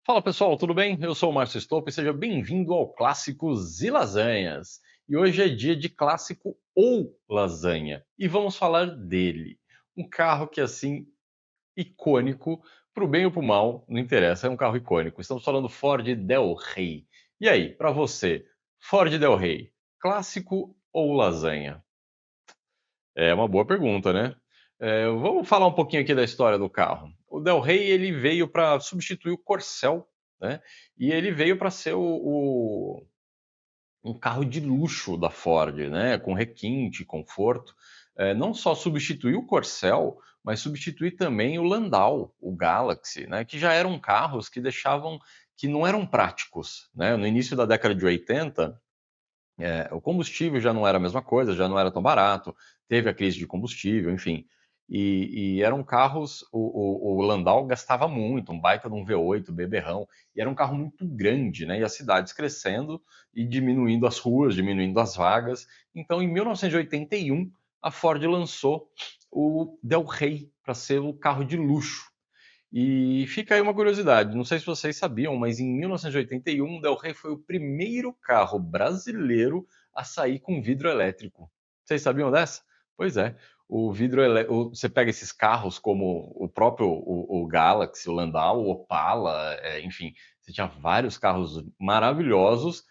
Fala pessoal, tudo bem? Eu sou o Márcio Stolpe e seja bem-vindo ao Clássicos e Lasanhas. E hoje é dia de clássico ou lasanha. E vamos falar dele. Um carro que, assim, icônico, pro bem ou pro mal, não interessa, é um carro icônico. Estamos falando do Ford Del Rey. E aí, para você, Ford Del Rey, clássico ou lasanha? É uma boa pergunta, né? Vamos falar um pouquinho aqui da história do carro. O Del Rey ele veio para substituir o Corcel, né? E ele veio para ser um carro de luxo da Ford, né? Com requinte, conforto. Não só substituir o Corcel, mas substituir também o Landau, o Galaxy, né? Que já eram carros que não eram práticos, né? No início da década de 80, o combustível já não era a mesma coisa, já não era tão barato, teve a crise de combustível, enfim. E eram carros, o Landau gastava muito, um baita de um V8 beberrão, e era um carro muito grande, né? E as cidades crescendo e diminuindo as ruas, diminuindo as vagas. Então, em 1981, a Ford lançou o Del Rey para ser o carro de luxo. E fica aí uma curiosidade, não sei se vocês sabiam, mas em 1981 o Del Rey foi o primeiro carro brasileiro a sair com vidro elétrico. Vocês sabiam dessa? Pois é, você pega esses carros como o próprio o Galaxy, o Landau, o Opala, enfim, você tinha vários carros maravilhosos,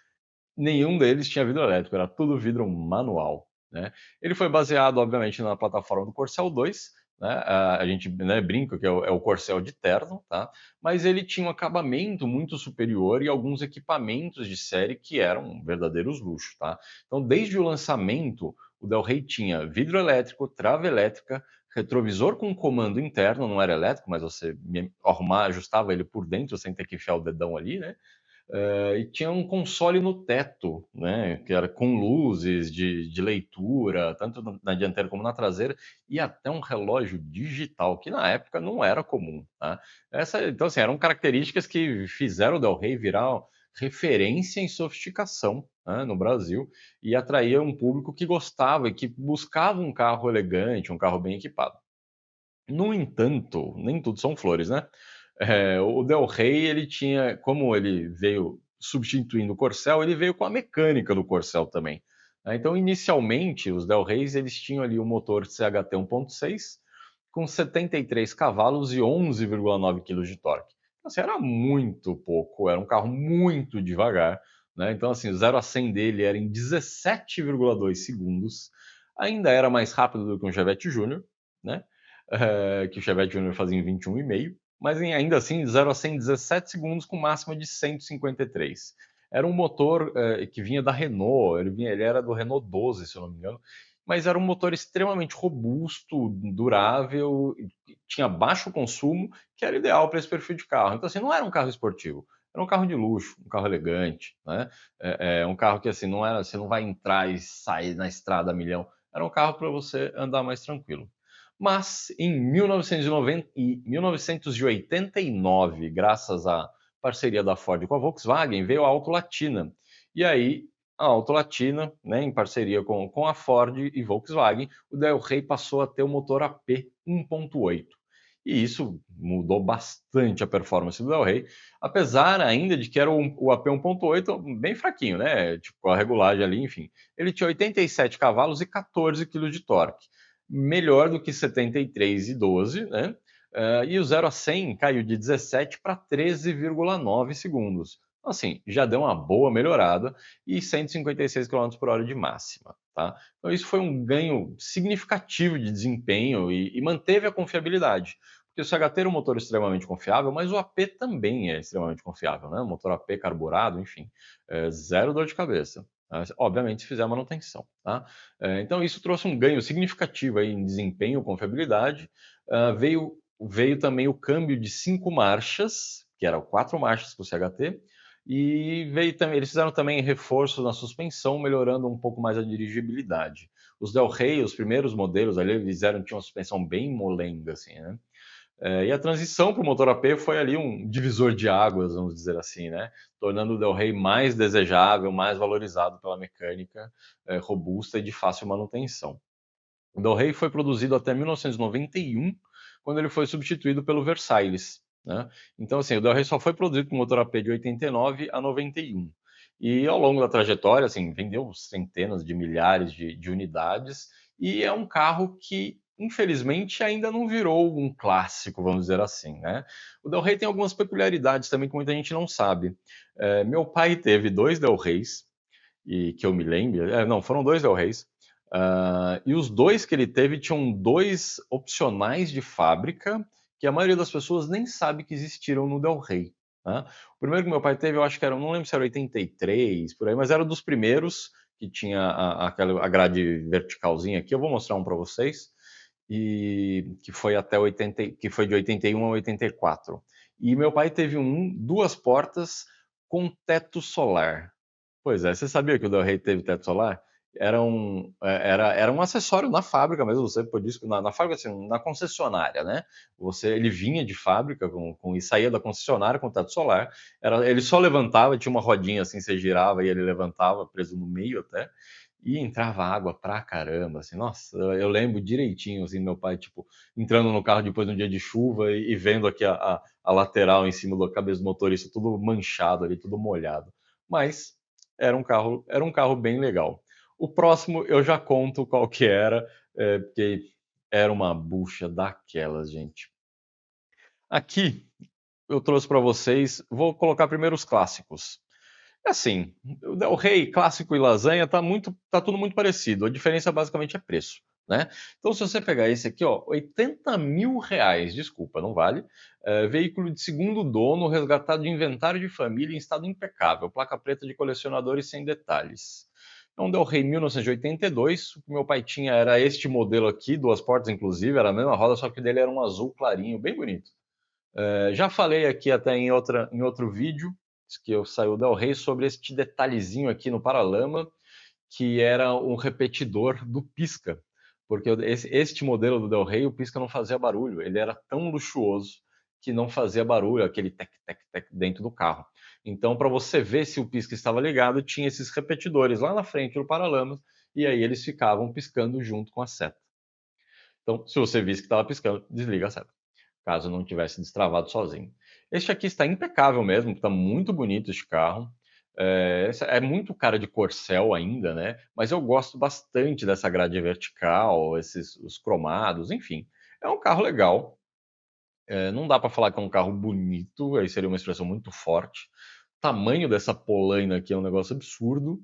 nenhum deles tinha vidro elétrico, era tudo vidro manual, né? Ele foi baseado, obviamente, na plataforma do Corcel 2, né? A gente, né, brinca que é o Corcel de terno, tá? Mas ele tinha um acabamento muito superior e alguns equipamentos de série que eram verdadeiros luxos, tá? Então, desde o lançamento, o Del Rey tinha vidro elétrico, trava elétrica, retrovisor com comando interno, não era elétrico, mas você arrumar, ajustava ele por dentro sem ter que enfiar o dedão ali, né? E tinha um console no teto, né, que era com luzes de leitura, tanto na dianteira como na traseira, e até um relógio digital, que na época não era comum. Tá? Então, assim, eram características que fizeram o Del Rey virar referência em sofisticação, né, no Brasil, e atraía um público que gostava e que buscava um carro elegante, um carro bem equipado. No entanto, nem tudo são flores, né? O Del Rey, ele tinha, como ele veio substituindo o Corcel, ele veio com a mecânica do Corcel também, né? Então, inicialmente, os Del Reys, eles tinham ali um motor CHT 1.6 com 73 cavalos e 11,9 quilos de torque. Então, assim, era muito pouco, era um carro muito devagar, né? Então, assim, o 0 a 100 dele era em 17,2 segundos, ainda era mais rápido do que um Chevette Júnior, né? Que o Chevette Júnior fazia em 21,5, mas ainda assim, 0 a 100 em 17 segundos com máxima de 153. Era um motor que vinha da Renault, ele era do Renault 12, se eu não me engano, mas era um motor extremamente robusto, durável, tinha baixo consumo, que era ideal para esse perfil de carro. Então, assim, não era um carro esportivo, era um carro de luxo, um carro elegante, né? Um carro que, assim, não era, você não vai entrar e sair na estrada a milhão, era um carro para você andar mais tranquilo. Mas em 1990, 1989, graças à parceria da Ford com a Volkswagen, veio a Auto Latina. E aí, a Auto Latina, né, em parceria com a Ford e Volkswagen, o Del Rey passou a ter o motor AP 1.8. E isso mudou bastante a performance do Del Rey, apesar ainda de que era o AP 1.8 bem fraquinho, né? Tipo, a regulagem ali, enfim. Ele tinha 87 cavalos e 14 kg de torque, melhor do que 73,12, né? E o 0 a 100 caiu de 17 para 13,9 segundos. Então, assim, já deu uma boa melhorada e 156 km por hora de máxima. Tá? Então, isso foi um ganho significativo de desempenho e manteve a confiabilidade. Porque o CHT era um motor extremamente confiável, mas o AP também é extremamente confiável, né? O motor AP carburado, enfim, zero dor de cabeça. Obviamente, se fizer a manutenção. Tá? Então, isso trouxe um ganho significativo aí em desempenho, confiabilidade. Veio também o câmbio de 5 marchas, que eram 4 marchas para o CHT, e veio também, eles fizeram também reforços na suspensão, melhorando um pouco mais a dirigibilidade. Os Del Rey, os primeiros modelos ali, tinham uma suspensão bem molenga, assim, né? E a transição para o motor AP foi ali um divisor de águas, vamos dizer assim, né? Tornando o Del Rey mais desejável, mais valorizado pela mecânica robusta e de fácil manutenção. O Del Rey foi produzido até 1991, quando ele foi substituído pelo Versailles. né. Então, assim, o Del Rey só foi produzido com motor AP de 89 a 91. E ao longo da trajetória, assim, vendeu centenas de milhares de unidades, e é um carro que, infelizmente, ainda não virou um clássico, vamos dizer assim, né. O Del Rey tem algumas peculiaridades também que muita gente não sabe. Meu pai teve 2 Del Reys, e que eu me lembre, não, foram 2 Del Reys, e os 2 que ele teve tinham 2 opcionais de fábrica, que a maioria das pessoas nem sabe que existiram no Del Rey, né. O primeiro que meu pai teve, eu acho que era, não lembro se era 83, por aí, mas era dos primeiros, que tinha a grade verticalzinha aqui, eu vou mostrar um para vocês, e que foi até 80, que foi de 81 a 84. E meu pai teve um, 2 portas com teto solar. Pois é, você sabia que o Del Rey teve teto solar? Era um acessório na fábrica mesmo, você podia, na fábrica, assim, na concessionária, né? Ele vinha de fábrica e saía da concessionária com teto solar. Ele só levantava, tinha uma rodinha assim, você girava e ele levantava, preso no meio até, e entrava água pra caramba, assim, nossa, eu lembro direitinho, assim, meu pai, tipo, entrando no carro depois de um dia de chuva e vendo aqui a lateral em cima da cabeça do motorista, tudo manchado ali, tudo molhado. Mas era um carro bem legal. O próximo eu já conto qual que era, porque era uma bucha daquelas, gente. Aqui eu trouxe para vocês, vou colocar primeiro os clássicos. Assim, o Del Rey, clássico e lasanha, tá tudo muito parecido. A diferença basicamente é preço, né? Então, se você pegar esse aqui, ó, 80 mil reais, desculpa, não vale. Veículo de segundo dono, resgatado de inventário de família em estado impecável, placa preta de colecionador e sem detalhes. É um Del Rey 1982. O que meu pai tinha era este modelo aqui, duas portas inclusive, era a mesma roda, só que o dele era um azul clarinho, bem bonito. Já falei aqui até em outro vídeo que eu saiu Del Rey sobre este detalhezinho aqui no paralama, que era um repetidor do pisca, porque este modelo do Del Rey, o pisca não fazia barulho, ele era tão luxuoso que não fazia barulho, aquele tec tec tec dentro do carro. Então, para você ver se o pisca estava ligado, tinha esses repetidores lá na frente do paralama, e aí eles ficavam piscando junto com a seta. Então, se você visse que estava piscando, desliga a seta, caso não tivesse destravado sozinho. Este aqui está impecável mesmo, está muito bonito este carro. É muito cara de corcel ainda, né? Mas eu gosto bastante dessa grade vertical, os cromados, enfim. É um carro legal. Não dá para falar que é um carro bonito, aí seria uma expressão muito forte. O tamanho dessa polaina aqui é um negócio absurdo.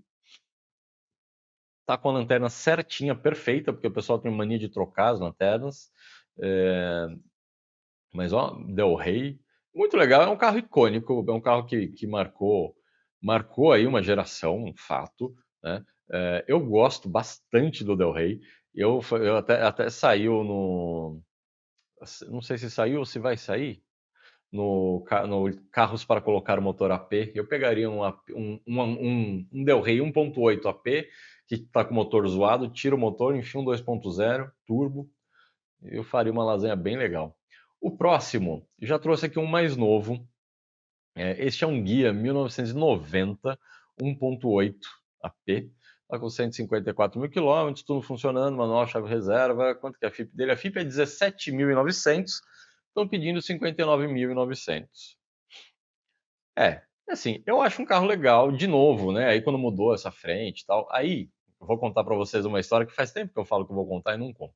Tá com a lanterna certinha, perfeita, porque o pessoal tem mania de trocar as lanternas. É, Mas ó, Del Rey, muito legal, é um carro icônico, é um carro que marcou aí uma geração, um fato, né? Eu gosto bastante do Del Rey. Eu até saiu no, não sei se saiu ou se vai sair no carros para colocar o motor AP. Eu pegaria um Del Rey 1.8 AP que está com o motor zoado, tira o motor, enfia um 2.0 turbo, eu faria uma lasanha bem legal. O próximo, já trouxe aqui um mais novo. Este é um Guia 1990 1.8 AP. Está com 154 mil quilômetros, tudo funcionando, manual, chave reserva. Quanto que é a FIP dele? A FIP é 17.900. Estão pedindo 59.900. Assim, eu acho um carro legal, de novo, né? Aí quando mudou essa frente e tal, aí eu vou contar para vocês uma história que faz tempo que eu falo que eu vou contar e não conto.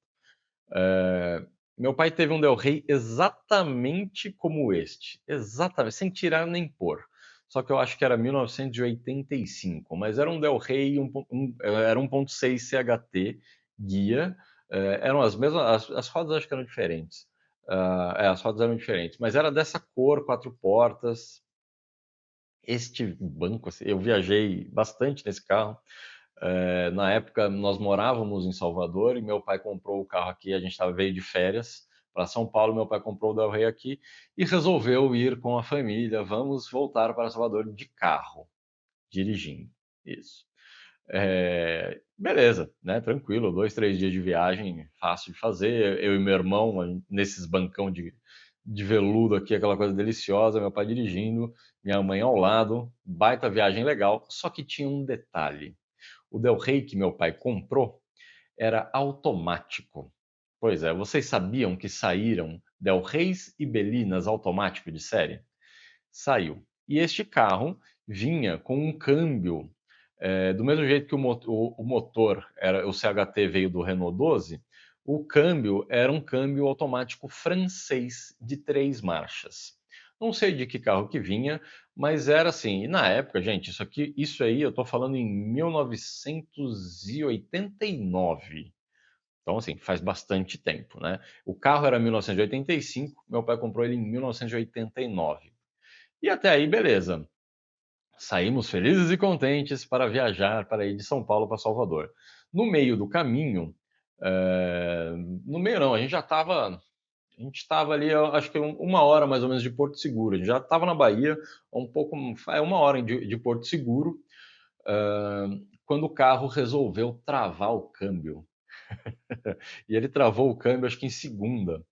Meu pai teve um Del Rey exatamente como este, exatamente, sem tirar nem pôr. Só que eu acho que era 1985, mas era um Del Rey, era 1.6 CHT guia, eram as mesmas, as rodas acho que eram diferentes. As rodas eram diferentes, mas era dessa cor, quatro portas. Este banco, assim, eu viajei bastante nesse carro. Na época, nós morávamos em Salvador e meu pai comprou o carro aqui. A gente veio de férias para São Paulo. Meu pai comprou o Del Rey aqui e resolveu ir com a família. Vamos voltar para Salvador de carro, dirigindo. Isso. Beleza, né? Tranquilo, 2, 3 dias de viagem, fácil de fazer. Eu e meu irmão, nesses bancão de veludo aqui, aquela coisa deliciosa. Meu pai dirigindo, minha mãe ao lado. Baita viagem legal. Só que tinha um detalhe: o Del Rey que meu pai comprou era automático. Pois é, vocês sabiam que saíram Del Reis e Belinas automático de série? Saiu. E este carro vinha com um câmbio, do mesmo jeito que o motor era o CHT veio do Renault 12, o câmbio era um câmbio automático francês de 3 marchas. Não sei de que carro que vinha, mas era assim. E na época, gente, isso aí eu estou falando em 1989. Então, assim, faz bastante tempo, né? O carro era 1985, meu pai comprou ele em 1989. E até aí, beleza. Saímos felizes e contentes para viajar, para ir de São Paulo para Salvador. No meio do caminho, eh, no meio não, a gente estava ali, eu acho que uma hora mais ou menos de Porto Seguro. A gente já estava na Bahia, um pouco, uma hora de Porto Seguro, quando o carro resolveu travar o câmbio. E ele travou o câmbio, acho que em segunda.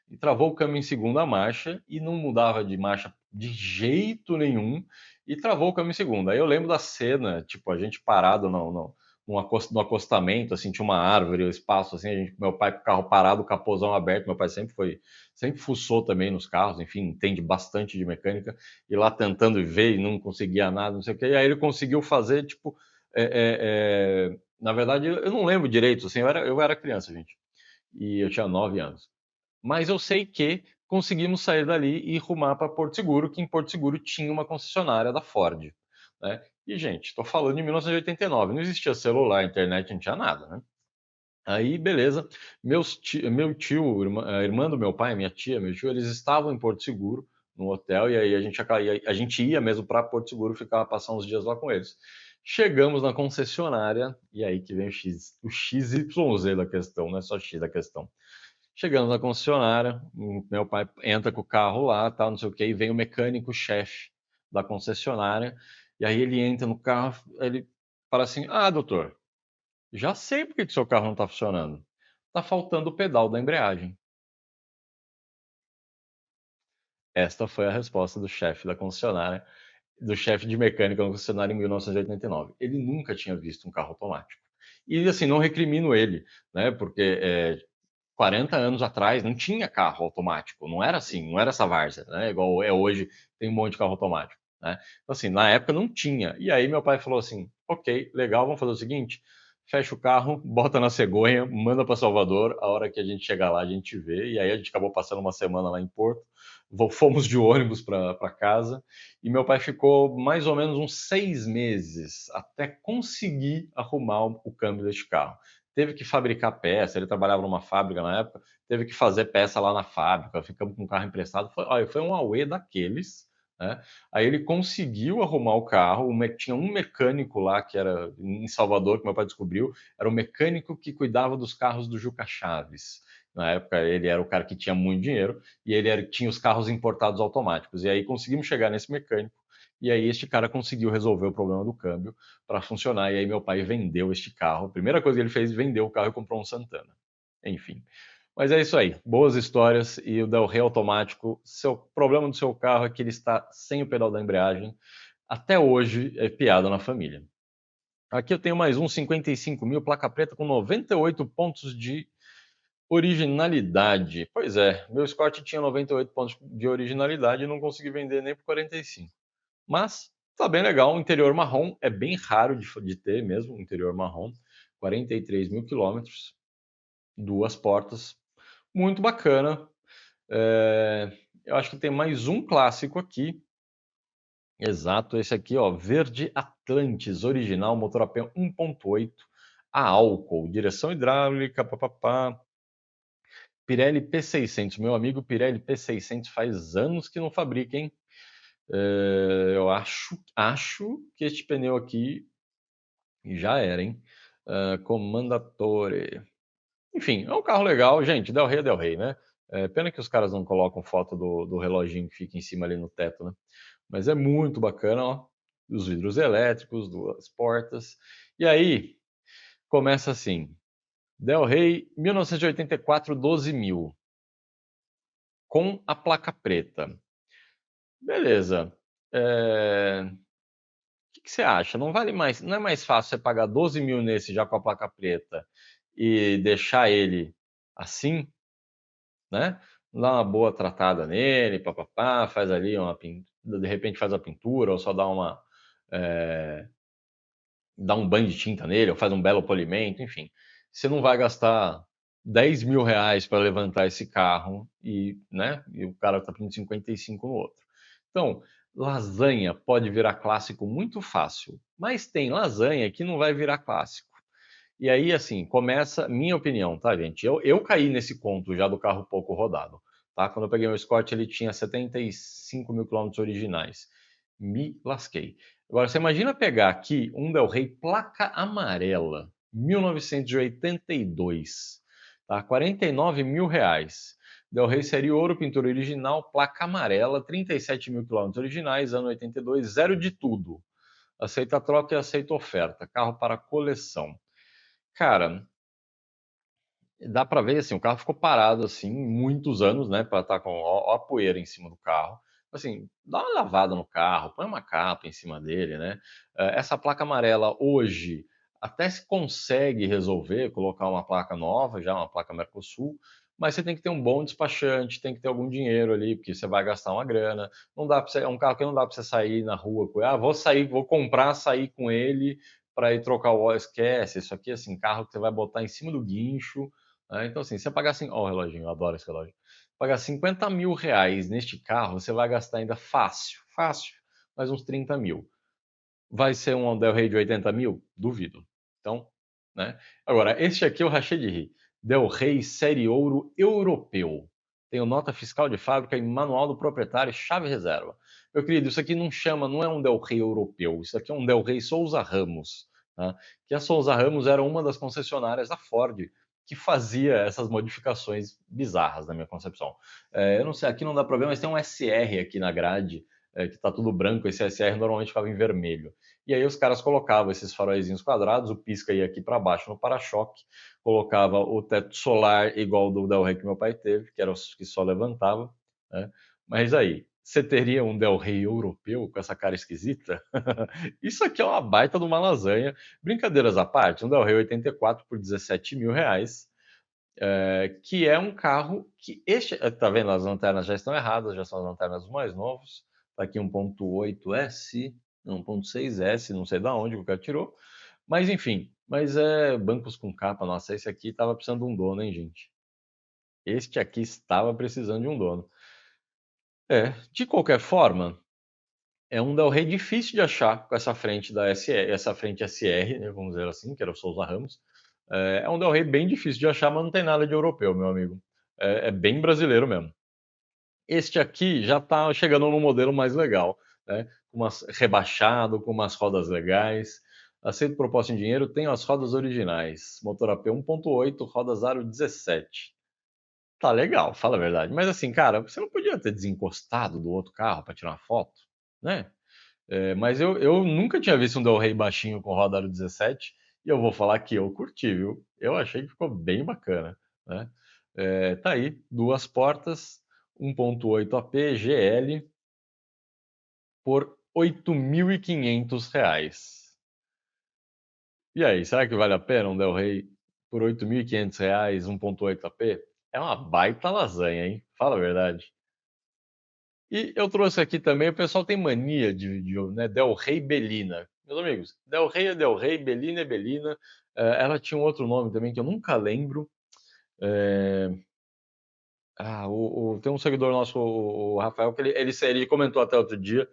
E travou o câmbio em segunda marcha e não mudava de marcha de jeito nenhum. E travou o câmbio em segunda. Aí eu lembro da cena, tipo, a gente parado no acostamento, assim, tinha uma árvore, o espaço, assim, meu pai com o carro parado, o capozão aberto. Meu pai sempre fuçou também nos carros, enfim, entende bastante de mecânica. E lá tentando ver e não conseguia nada, não sei o quê. E aí ele conseguiu fazer, tipo, na verdade, eu não lembro direito, assim, eu era criança, gente, e eu tinha 9 anos. Mas eu sei que conseguimos sair dali e rumar para Porto Seguro, que em Porto Seguro tinha uma concessionária da Ford, né? E, gente, estou falando de 1989, não existia celular, internet, não tinha nada, né? Aí, beleza, meu tio, a irmã do meu pai, minha tia, meu tio, eles estavam em Porto Seguro, no hotel, e aí a gente ia mesmo para Porto Seguro, ficava passar uns dias lá com eles. Chegamos na concessionária, e aí que vem o XYZ da questão, não é só X da questão. Chegamos na concessionária, meu pai entra com o carro lá, tal, não sei o que, e vem o mecânico-chefe da concessionária, e aí ele entra no carro, ele fala assim: Ah, doutor, já sei por que que seu carro não está funcionando. Está faltando o pedal da embreagem. Esta foi a resposta do chefe da concessionária, do chefe de mecânica da concessionária em 1989. Ele nunca tinha visto um carro automático. E assim, não recrimino ele, né? Porque 40 anos atrás não tinha carro automático, não era assim, não era essa várzea, né? Igual é hoje, tem um monte de carro automático, né? Então, assim, na época não tinha. E aí meu pai falou assim: ok, legal, vamos fazer o seguinte: fecha o carro, bota na cegonha, manda para Salvador, a hora que a gente chegar lá a gente vê. E aí a gente acabou passando uma semana lá em Porto, fomos de ônibus para casa, e meu pai ficou mais ou menos uns 6 meses até conseguir arrumar o câmbio deste carro. Teve que fabricar peça, ele trabalhava numa fábrica na época, teve que fazer peça lá na fábrica, ficamos com o carro emprestado, foi um auê daqueles, né? Aí ele conseguiu arrumar o carro, tinha um mecânico lá, que era em Salvador, que meu pai descobriu, era o mecânico que cuidava dos carros do Juca Chaves. Na época ele era o cara que tinha muito dinheiro, e tinha os carros importados automáticos. E aí conseguimos chegar nesse mecânico, e aí este cara conseguiu resolver o problema do câmbio para funcionar. E aí meu pai vendeu este carro. A primeira coisa que ele fez, vendeu o carro e comprou um Santana. Enfim. Mas é isso aí. Boas histórias. E o Del Rey automático, o problema do seu carro é que ele está sem o pedal da embreagem. Até hoje é piada na família. Aqui eu tenho mais um 55 mil, placa preta com 98 pontos de originalidade. Pois é, meu Scott tinha 98 pontos de originalidade e não consegui vender nem por 45. Mas tá bem legal. O interior marrom é bem raro de ter mesmo, o interior marrom. 43 mil quilômetros, duas portas, muito bacana. Eu acho que tem mais um clássico aqui. Exato, esse aqui, ó, Verde Atlantis, original, motor AP 1.8, a álcool, direção hidráulica, papapá. Pirelli P600, meu amigo Pirelli P600 faz anos que não fabrica, hein? Eu acho que este pneu aqui já era, hein? Commandatore. Enfim, é um carro legal, gente. Del Rey é Del Rey, né? Pena que os caras não colocam foto do reloginho que fica em cima ali no teto, né? Mas é muito bacana, ó. Os vidros elétricos, duas portas. E aí, começa assim. Del Rey, 1984, 12 mil. Com a placa preta. Beleza. O que você acha? Não vale mais, não é mais fácil você pagar 12 mil nesse já com a placa preta e deixar ele assim, né? dá uma boa tratada nele, papapá, faz ali uma de repente faz a pintura ou só eh, dá um banho de tinta nele ou faz um belo polimento, enfim. Você não vai gastar R$ 10.000 para levantar esse carro e o cara está pedindo 55 no outro. Então, lasanha pode virar clássico muito fácil, mas tem lasanha que não vai virar clássico. E aí, assim, começa minha opinião, tá, gente? Eu caí nesse conto já do carro pouco rodado, tá? Quando eu peguei meu Escort, ele tinha 75 mil quilômetros originais. Me lasquei. Agora, você imagina pegar aqui um Del Rey placa amarela, 1982, tá? R$ 49.000. Del Rey série ouro, pintura original, placa amarela, 37 mil quilômetros originais, ano 82, zero de tudo. Aceita troca e aceita oferta. Carro para coleção. Cara, dá para ver, assim, o carro ficou parado, assim, muitos anos, né, para estar com ó a poeira em cima do carro. Assim, dá uma lavada no carro, põe uma capa em cima dele, né. Essa placa amarela hoje até se consegue resolver, colocar uma placa nova já, uma placa Mercosul, mas você tem que ter um bom despachante, tem que ter algum dinheiro ali, porque você vai gastar uma grana. Não dá para você, é um carro que não dá para você sair na rua com ele: "Ah, vou sair, vou comprar, sair com ele para ir trocar o óleo", esquece, isso aqui, assim, carro que você vai botar em cima do guincho, então, assim, se você pagar assim, ó, o reloginho, eu adoro esse relógio. Pagar R$ 50.000 neste carro, você vai gastar ainda fácil, fácil, mais uns 30.000. Vai ser um Del Rey de 80.000? Duvido. Então, né? Agora, este aqui eu rachei de rir. Del Rey Série Ouro Europeu. Tem nota fiscal de fábrica e manual do proprietário, chave reserva. Meu querido, isso aqui não chama, não é um Del Rey europeu, isso aqui é um Del Rey Souza Ramos. Tá? Que a Souza Ramos era uma das concessionárias da Ford que fazia essas modificações bizarras, na minha concepção. Eu não sei, aqui não dá para ver, mas tem um SR aqui na grade, que está tudo branco, esse SR normalmente ficava em vermelho. E aí os caras colocavam esses faróizinhos quadrados, o pisca ia aqui para baixo no para-choque, colocava o teto solar igual do Del Rey que meu pai teve, que era o que só levantava, né? Mas aí, você teria um Del Rey europeu com essa cara esquisita? Isso aqui é uma baita de uma lasanha. Brincadeiras à parte, um Del Rey 84 por R$ 17.000, que é um carro que tá vendo? As lanternas já estão erradas, já são as lanternas mais novos. Tá aqui 1.8S, não, 1.6S, não sei da onde o cara tirou. Mas enfim, mas bancos com capa. Nossa, esse aqui estava precisando de um dono, hein, gente? Este aqui estava precisando de um dono. De qualquer forma, é um Del Rey difícil de achar com essa frente da SR, essa frente SR, né, vamos dizer assim, que era o Souza Ramos. É um Del Rey bem difícil de achar, mas não tem nada de europeu, meu amigo. É bem brasileiro mesmo. Este aqui já está chegando no modelo mais legal, né? Rebaixado, com umas rodas legais. Aceito proposta em dinheiro, tenho as rodas originais. Motor AP 1.8, rodas aro 17. Tá legal, fala a verdade. Mas assim, cara, você não podia ter desencostado do outro carro para tirar uma foto, né? Mas eu nunca tinha visto um Del Rey baixinho com roda aro 17 e eu vou falar que eu curti, viu? Eu achei que ficou bem bacana, né? Tá aí, duas portas, 1.8 AP GL por R$ 8.500. E aí, será que vale a pena um Del Rey por R$ 8.500, 1.8 AP? É uma baita lasanha, hein? Fala a verdade. E eu trouxe aqui também, o pessoal tem mania né, Del Rey Belina. Meus amigos, Del Rey é Del Rey, Belina é Belina. Ela tinha um outro nome também que eu nunca lembro. É, tem um seguidor nosso, o Rafael, que ele comentou até outro dia.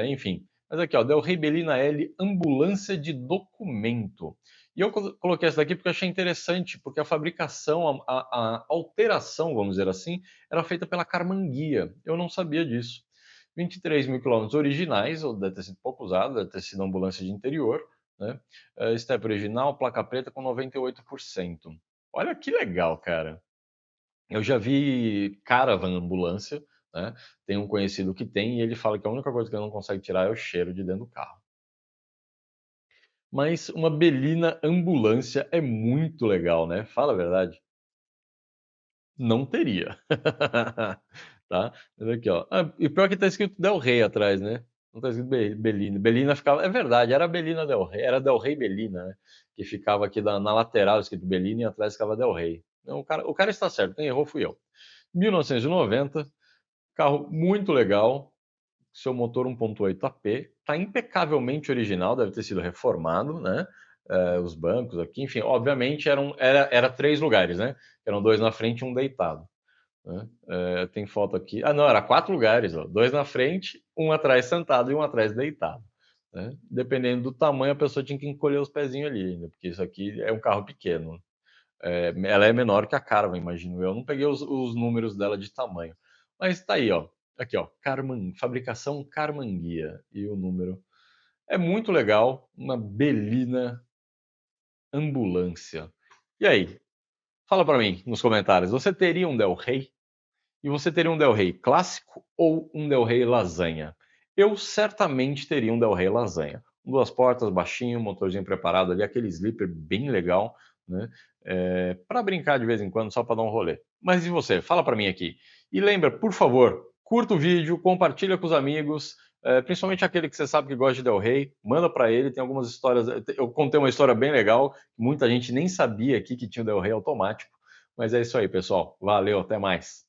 Enfim, mas aqui, ó, Del Rey Belina L, ambulância de documento. E eu coloquei essa daqui porque eu achei interessante, porque a fabricação, a alteração, vamos dizer assim, era feita pela Carmanguia. Eu não sabia disso. 23.000 quilômetros originais, ou deve ter sido pouco usado, deve ter sido ambulância de interior, né? Step original, placa preta com 98%. Olha que legal, cara. Eu já vi caravan ambulância, né? Tem um conhecido que tem e ele fala que a única coisa que ele não consegue tirar é o cheiro de dentro do carro. Mas uma Belina ambulância é muito legal, né? Fala a verdade. Não teria. Tá? Mas aqui, ó. E pior que tá escrito Del Rey atrás, né? Não tá escrito Belina. Belina ficava. É verdade, era Belina Del Rey, era Del Rey Belina, né? Que ficava aqui na lateral escrito Belina e atrás ficava Del Rey. Então, o cara está certo, quem errou fui eu. 1990, carro muito legal, seu motor 1.8 AP, está impecavelmente original, deve ter sido reformado, né? Os bancos aqui, enfim, obviamente era 3 lugares, né? Eram 2 na frente e um deitado. Né? Tem foto aqui. Ah, não, era 4 lugares, ó. 2 na frente, um atrás sentado e um atrás deitado. Né? Dependendo do tamanho, a pessoa tinha que encolher os pezinhos ali ainda, porque isso aqui é um carro pequeno. Ela é menor que a Caravan, imagino eu. Não peguei os números dela de tamanho. Mas tá aí, ó. Aqui, ó. Fabricação Carmanguia. E o número. É muito legal. Uma Belina ambulância. E aí? Fala para mim nos comentários. Você teria um Del Rey? E você teria um Del Rey clássico ou um Del Rey lasanha? Eu certamente teria um Del Rey lasanha. 2 portas, baixinho, motorzinho preparado ali, aquele sleeper bem legal, né? Para brincar de vez em quando, só para dar um rolê. Mas e você? Fala para mim aqui. E lembra, por favor, curta o vídeo, compartilha com os amigos, principalmente aquele que você sabe que gosta de Del Rey, manda para ele. Tem algumas histórias. Eu contei uma história bem legal, muita gente nem sabia aqui que tinha o Del Rey automático. Mas é isso aí, pessoal. Valeu, até mais.